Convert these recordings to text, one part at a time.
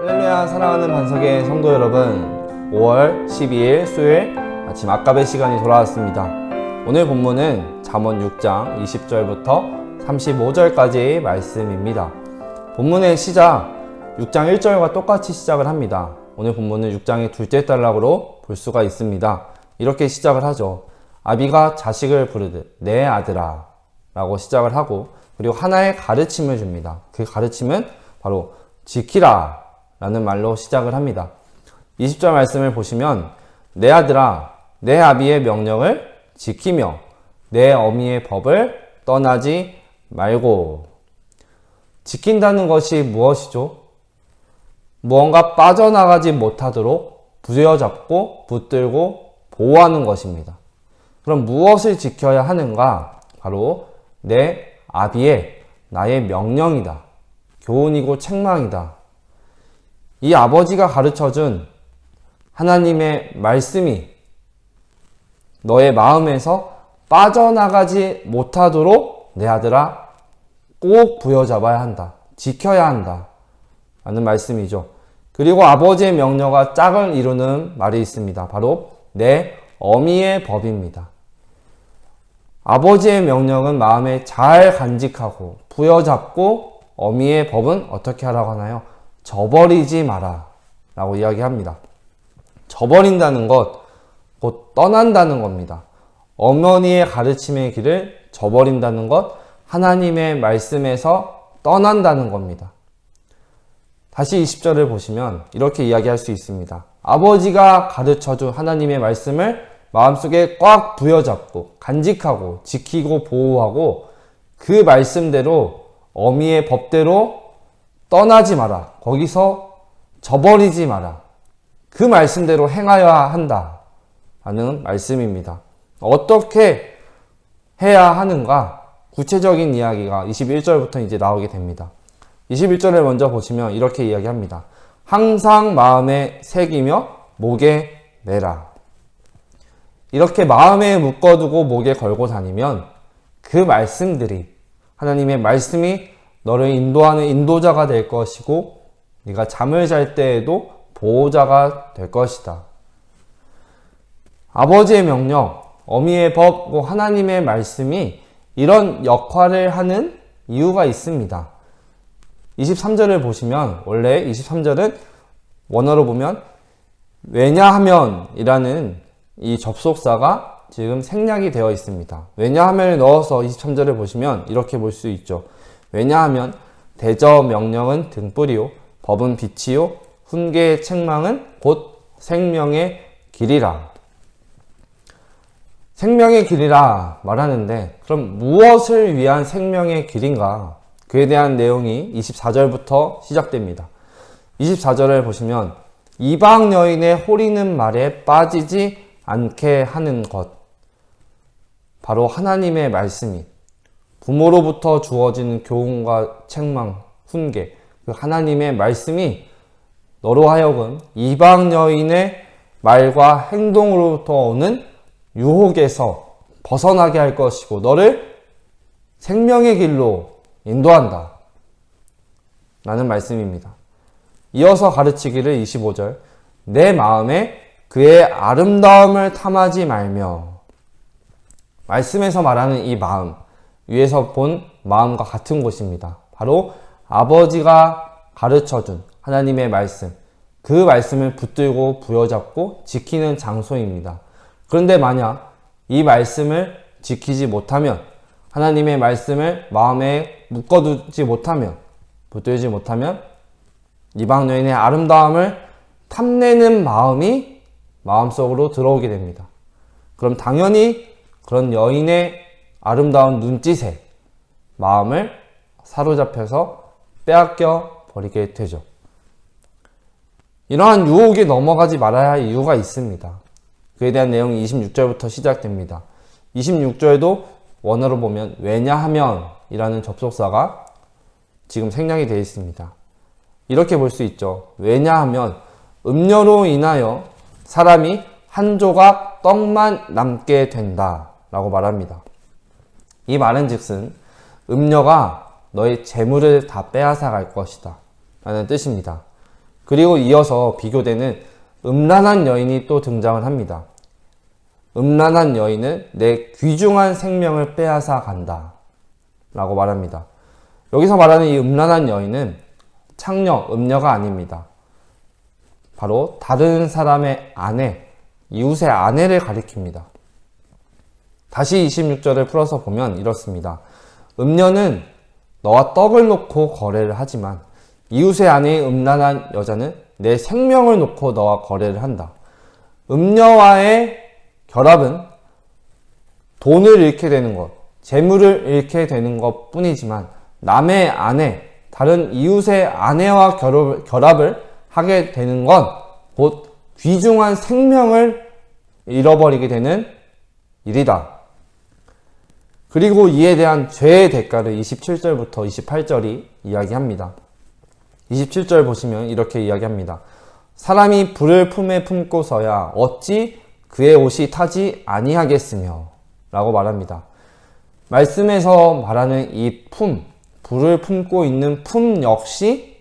할렐루야. 사랑하는 반석의 성도 여러분, 5월 12일 수요일 아침 아까베 시간이 돌아왔습니다. 오늘 본문은 잠언 6장 20절부터 35절까지의 말씀입니다. 본문의 시작 6장 1절과 똑같이 시작을 합니다. 오늘 본문은 6장의 둘째 단락으로 볼 수가 있습니다. 이렇게 시작을 하죠. 아비가 자식을 부르듯 내 아들아 라고 시작을 하고, 그리고 하나의 가르침을 줍니다. 그 가르침은 바로 지키라 라는 말로 시작을 합니다. 20절 말씀을 보시면 내 아들아 내 아비의 명령을 지키며 내 어미의 법을 떠나지 말고. 지킨다는 것이 무엇이죠? 무언가 빠져나가지 못하도록 부여잡고 붙들고 보호하는 것입니다. 그럼 무엇을 지켜야 하는가? 바로 내 아비의 나의 명령이다. 교훈이고 책망이다. 이 아버지가 가르쳐준 하나님의 말씀이 너의 마음에서 빠져나가지 못하도록 내 아들아 꼭 부여잡아야 한다. 지켜야 한다. 라는 말씀이죠. 그리고 아버지의 명령과 짝을 이루는 말이 있습니다. 바로 내 어미의 법입니다. 아버지의 명령은 마음에 잘 간직하고 부여잡고, 어미의 법은 어떻게 하라고 하나요? 저버리지 마라 라고 이야기합니다. 저버린다는 것, 곧 떠난다는 겁니다. 어머니의 가르침의 길을 저버린다는 것, 하나님의 말씀에서 떠난다는 겁니다. 다시 20절을 보시면 이렇게 이야기할 수 있습니다. 아버지가 가르쳐준 하나님의 말씀을 마음속에 꽉 부여잡고 간직하고 지키고 보호하고, 그 말씀대로 어미의 법대로 떠나지 마라. 거기서 저버리지 마라. 그 말씀대로 행하여야 한다 라는 말씀입니다. 어떻게 해야 하는가? 구체적인 이야기가 21절부터 이제 나오게 됩니다. 21절을 먼저 보시면 이렇게 이야기합니다. 항상 마음에 새기며 목에 매라. 이렇게 마음에 묶어두고 목에 걸고 다니면 그 말씀들이, 하나님의 말씀이 너를 인도하는 인도자가 될 것이고, 네가 잠을 잘 때에도 보호자가 될 것이다. 아버지의 명령, 어미의 법, 하나님의 말씀이 이런 역할을 하는 이유가 있습니다. 23절을 보시면, 원래 23절은 원어로 보면 왜냐하면 이라는 이 접속사가 지금 생략이 되어 있습니다. 왜냐하면을 넣어서 23절을 보시면 이렇게 볼 수 있죠. 왜냐하면 대저 명령은 등불이요 법은 빛이요 훈계의 책망은 곧 생명의 길이라. 생명의 길이라 말하는데, 그럼 무엇을 위한 생명의 길인가? 그에 대한 내용이 24절부터 시작됩니다. 24절을 보시면 이방 여인의 호리는 말에 빠지지 않게 하는 것, 바로 하나님의 말씀이, 부모로부터 주어지는 교훈과 책망, 훈계, 그 하나님의 말씀이 너로 하여금 이방 여인의 말과 행동으로부터 오는 유혹에서 벗어나게 할 것이고, 너를 생명의 길로 인도한다 라는 말씀입니다. 이어서 가르치기를 25절 내 마음에 그의 아름다움을 탐하지 말며. 말씀에서 말하는 이 마음, 위에서 본 마음과 같은 곳입니다. 바로 아버지가 가르쳐준 하나님의 말씀, 그 말씀을 붙들고 부여잡고 지키는 장소입니다. 그런데 만약 이 말씀을 지키지 못하면, 하나님의 말씀을 마음에 묶어두지 못하면, 붙들지 못하면 이방 여인의 아름다움을 탐내는 마음이 마음속으로 들어오게 됩니다. 그럼 당연히 그런 여인의 아름다운 눈짓에 마음을 사로잡혀서 빼앗겨 버리게 되죠. 이러한 유혹에 넘어가지 말아야 할 이유가 있습니다. 그에 대한 내용이 26절부터 시작됩니다. 26절도 원어로 보면 왜냐하면 이라는 접속사가 지금 생략이 되어 있습니다. 이렇게 볼 수 있죠. 왜냐하면 음료로 인하여 사람이 한 조각 떡만 남게 된다 라고 말합니다. 이 말은 즉슨 음녀가 너의 재물을 다 빼앗아 갈 것이다 라는 뜻입니다. 그리고 이어서 비교되는 음란한 여인이 또 등장을 합니다. 음란한 여인은 내 귀중한 생명을 빼앗아 간다 라고 말합니다. 여기서 말하는 이 음란한 여인은 창녀, 음녀가 아닙니다. 바로 다른 사람의 아내, 이웃의 아내를 가리킵니다. 다시 26절을 풀어서 보면 이렇습니다. 음녀는 너와 떡을 놓고 거래를 하지만 이웃의 아내의 음란한 여자는 내 생명을 놓고 너와 거래를 한다. 음녀와의 결합은 돈을 잃게 되는 것, 재물을 잃게 되는 것 뿐이지만 남의 아내, 다른 이웃의 아내와 결합을 하게 되는 건 곧 귀중한 생명을 잃어버리게 되는 일이다. 그리고 이에 대한 죄의 대가를 27절부터 28절이 이야기합니다. 27절 보시면 이렇게 이야기합니다. 사람이 불을 품에 품고서야 어찌 그의 옷이 타지 아니하겠으며 라고 말합니다. 말씀에서 말하는 이 품, 불을 품고 있는 품 역시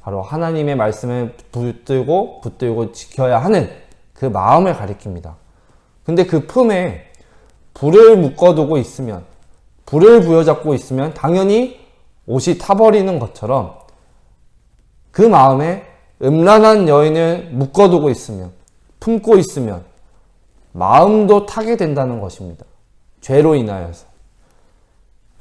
바로 하나님의 말씀을 붙들고 지켜야 하는 그 마음을 가리킵니다. 근데 그 품에 불을 묶어두고 있으면, 불을 부여잡고 있으면 당연히 옷이 타버리는 것처럼 그 마음에 음란한 여인을 묶어두고 있으면, 품고 있으면 마음도 타게 된다는 것입니다. 죄로 인하여서.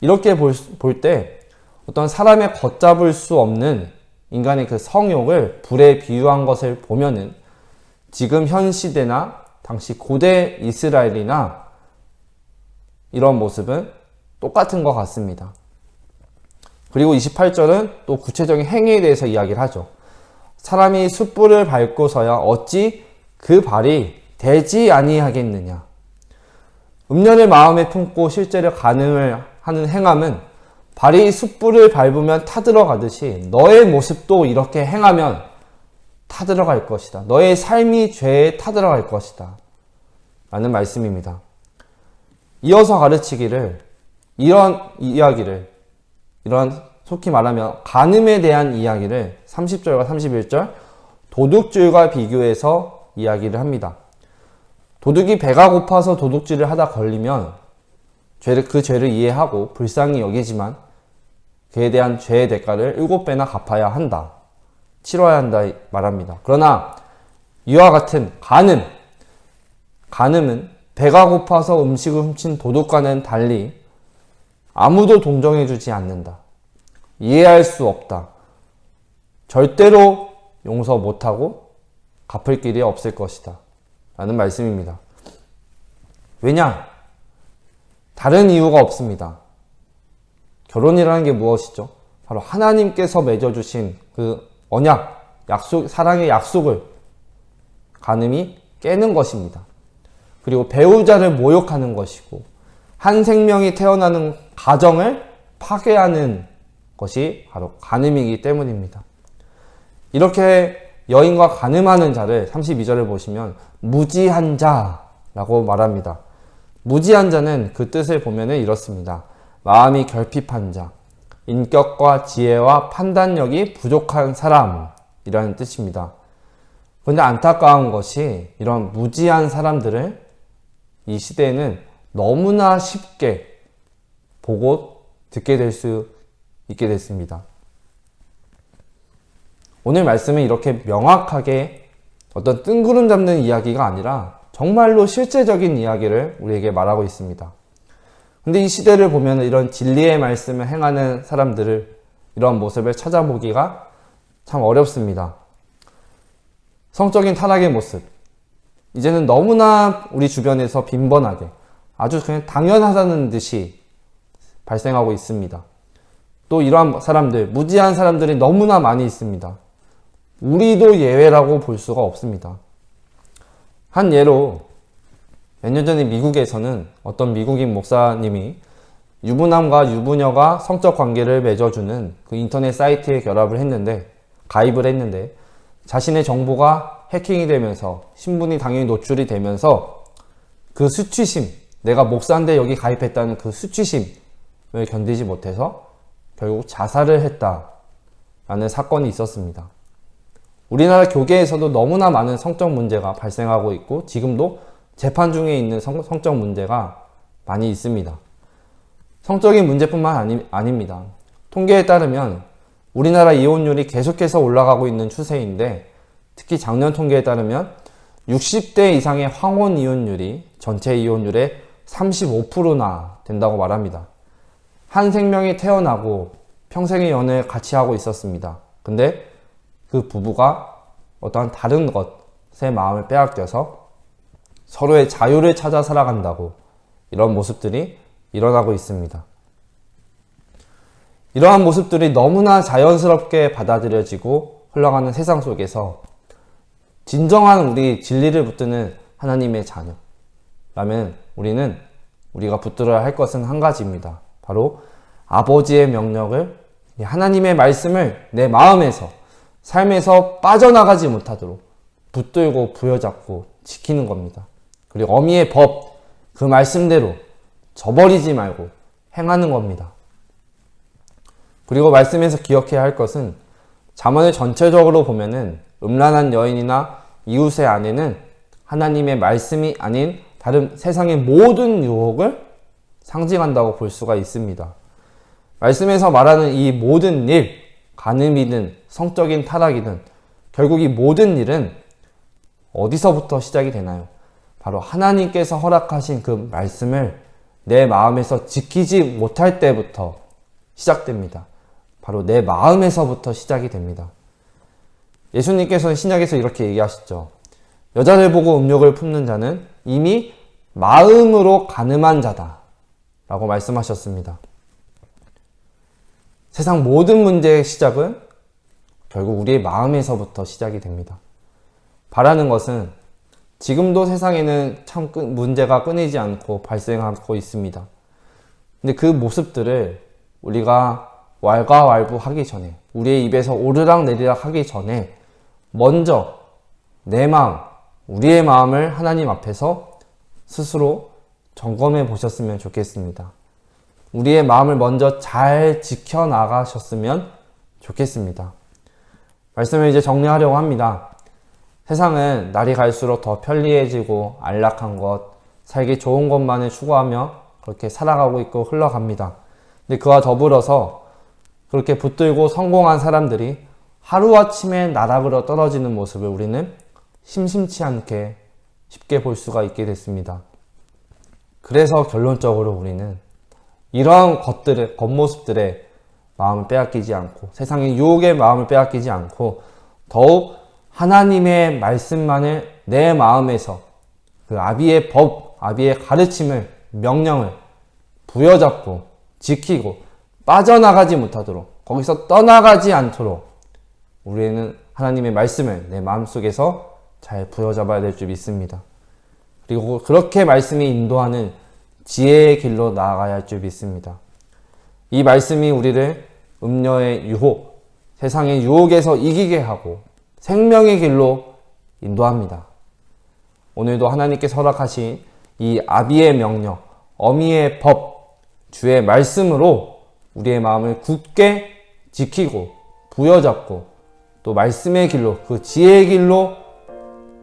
이렇게 볼 때 어떤 사람의 걷잡을 수 없는 인간의 그 성욕을 불에 비유한 것을 보면은 지금 현 시대나 당시 고대 이스라엘이나 이런 모습은 똑같은 것 같습니다. 그리고 28절은 또 구체적인 행위에 대해서 이야기를 하죠. 사람이 숯불을 밟고서야 어찌 그 발이 되지 아니하겠느냐. 음녀를 마음에 품고 실제로 간음을 하는 행함은 발이 숯불을 밟으면 타들어가듯이 너의 모습도 이렇게 행하면 타들어갈 것이다. 너의 삶이 죄에 타들어갈 것이다. 라는 말씀입니다. 이어서 가르치기를 이런 이야기를 이런 속히 말하면 간음에 대한 이야기를 30절과 31절 도둑질과 비교해서 이야기를 합니다. 도둑이 배가 고파서 도둑질을 하다 걸리면 그 죄를 이해하고 불쌍히 여기지만 그에 대한 죄의 대가를 7배나 갚아야 한다. 치러야 한다 말합니다. 그러나 이와 같은 간음은 배가 고파서 음식을 훔친 도둑과는 달리 아무도 동정해주지 않는다. 이해할 수 없다. 절대로 용서 못하고 갚을 길이 없을 것이다. 라는 말씀입니다. 왜냐? 다른 이유가 없습니다. 결혼이라는 게 무엇이죠? 바로 하나님께서 맺어주신 그 언약, 사랑의 약속을 간음이 깨는 것입니다. 그리고 배우자를 모욕하는 것이고 한 생명이 태어나는 가정을 파괴하는 것이 바로 간음이기 때문입니다. 이렇게 여인과 간음하는 자를 32절을 보시면 무지한 자라고 말합니다. 무지한 자는 그 뜻을 보면 이렇습니다. 마음이 결핍한 자, 인격과 지혜와 판단력이 부족한 사람이라는 뜻입니다. 그런데 안타까운 것이 이런 무지한 사람들을 이 시대에는 너무나 쉽게 보고 듣게 될 수 있게 됐습니다. 오늘 말씀은 이렇게 명확하게 어떤 뜬구름 잡는 이야기가 아니라 정말로 실제적인 이야기를 우리에게 말하고 있습니다. 근데 이 시대를 보면 이런 진리의 말씀을 행하는 사람들을 이런 모습을 찾아보기가 참 어렵습니다. 성적인 타락의 모습, 이제는 너무나 우리 주변에서 빈번하게 아주 그냥 당연하다는 듯이 발생하고 있습니다. 또 이러한 사람들, 무지한 사람들이 너무나 많이 있습니다. 우리도 예외라고 볼 수가 없습니다. 한 예로 몇 년 전에 미국에서는 어떤 미국인 목사님이 유부남과 유부녀가 성적 관계를 맺어주는 그 인터넷 사이트에 가입을 했는데 자신의 정보가 해킹이 되면서 신분이 당연히 노출이 되면서 그 수치심, 내가 목사인데 여기 가입했다는 그 수치심을 견디지 못해서 결국 자살을 했다라는 사건이 있었습니다. 우리나라 교계에서도 너무나 많은 성적 문제가 발생하고 있고 지금도 재판 중에 있는 성적 문제가 많이 있습니다. 성적인 문제뿐만 아닙니다. 통계에 따르면 우리나라 이혼율이 계속해서 올라가고 있는 추세인데 특히 작년 통계에 따르면 60대 이상의 황혼 이혼율이 전체 이혼율의 35%나 된다고 말합니다. 한 생명이 태어나고 평생의 연애를 같이 하고 있었습니다. 근데 그 부부가 어떠한 다른 것에 마음을 빼앗겨서 서로의 자유를 찾아 살아간다고 이런 모습들이 일어나고 있습니다. 이러한 모습들이 너무나 자연스럽게 받아들여지고 흘러가는 세상 속에서 진정한 우리 진리를 붙드는 하나님의 자녀라면 우리가 붙들어야 할 것은 한 가지입니다. 바로 아버지의 명령을, 하나님의 말씀을 내 마음에서, 삶에서 빠져나가지 못하도록 붙들고 부여잡고 지키는 겁니다. 그리고 어미의 법, 그 말씀대로 저버리지 말고 행하는 겁니다. 그리고 말씀에서 기억해야 할 것은 잠언을 전체적으로 보면은 음란한 여인이나 이웃의 아내는 하나님의 말씀이 아닌 다른 세상의 모든 유혹을 상징한다고 볼 수가 있습니다. 말씀에서 말하는 이 모든 일, 간음이든 성적인 타락이든 결국 이 모든 일은 어디서부터 시작이 되나요? 바로 하나님께서 허락하신 그 말씀을 내 마음에서 지키지 못할 때부터 시작됩니다. 바로 내 마음에서부터 시작이 됩니다. 예수님께서는 신약에서 이렇게 얘기하시죠. 여자를 보고 음욕을 품는 자는 이미 마음으로 간음한 자다 라고 말씀하셨습니다. 세상 모든 문제의 시작은 결국 우리의 마음에서부터 시작이 됩니다. 바라는 것은 지금도 세상에는 참 문제가 끊이지 않고 발생하고 있습니다. 근데 그 모습들을 우리가 왈가왈부하기 전에, 우리의 입에서 오르락 내리락 하기 전에 먼저 내 마음, 우리의 마음을 하나님 앞에서 스스로 점검해 보셨으면 좋겠습니다. 우리의 마음을 먼저 잘 지켜나가셨으면 좋겠습니다. 말씀을 이제 정리하려고 합니다. 세상은 날이 갈수록 더 편리해지고 안락한 것, 살기 좋은 것만을 추구하며 그렇게 살아가고 있고 흘러갑니다. 근데 그와 더불어서 그렇게 붙들고 성공한 사람들이 하루아침에 나락으로 떨어지는 모습을 우리는 심심치 않게 쉽게 볼 수가 있게 됐습니다. 그래서 결론적으로 우리는 이러한 겉모습들의 마음을 빼앗기지 않고 세상의 유혹의 마음을 빼앗기지 않고 더욱 하나님의 말씀만을 내 마음에서 그 아비의 법, 아비의 가르침을, 명령을 부여잡고 지키고 빠져나가지 못하도록, 거기서 떠나가지 않도록 우리는 하나님의 말씀을 내 마음속에서 잘 부여잡아야 될 줄 믿습니다. 그리고 그렇게 말씀이 인도하는 지혜의 길로 나아가야 할 줄 믿습니다. 이 말씀이 우리를 음녀의 유혹, 세상의 유혹에서 이기게 하고 생명의 길로 인도합니다. 오늘도 하나님께서 허락하신 이 아비의 명령, 어미의 법, 주의 말씀으로 우리의 마음을 굳게 지키고 부여잡고 또 말씀의 길로, 그 지혜의 길로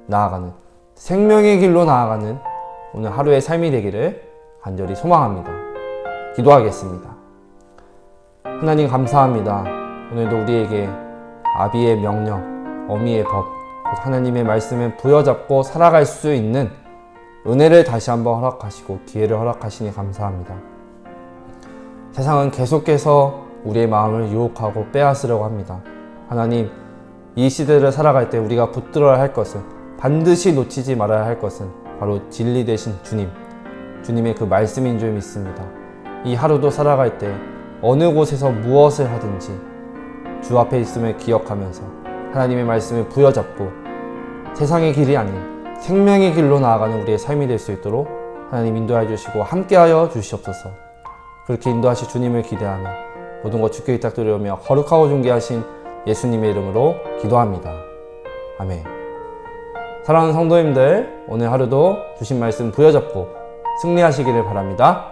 나아가는, 생명의 길로 나아가는 오늘 하루의 삶이 되기를 간절히 소망합니다. 기도하겠습니다. 하나님 감사합니다. 오늘도 우리에게 아비의 명령, 어미의 법, 하나님의 말씀을 부여잡고 살아갈 수 있는 은혜를 다시 한번 허락하시고 기회를 허락하시니 감사합니다. 세상은 계속해서 우리의 마음을 유혹하고 빼앗으려고 합니다. 하나님, 이 시대를 살아갈 때 우리가 붙들어야 할 것은, 반드시 놓치지 말아야 할 것은 바로 진리 되신 주님, 주님의 그 말씀인 줄 믿습니다. 이 하루도 살아갈 때 어느 곳에서 무엇을 하든지 주 앞에 있음을 기억하면서 하나님의 말씀을 부여잡고 세상의 길이 아닌 생명의 길로 나아가는 우리의 삶이 될 수 있도록 하나님 인도해 주시고 함께하여 주시옵소서. 그렇게 인도하실 주님을 기대하며 모든 것 주께 부탁드리며 거룩하고 존귀하신 예수님의 이름으로 기도합니다. 아멘. 사랑하는 성도님들, 오늘 하루도 주신 말씀 부여잡고 승리하시기를 바랍니다.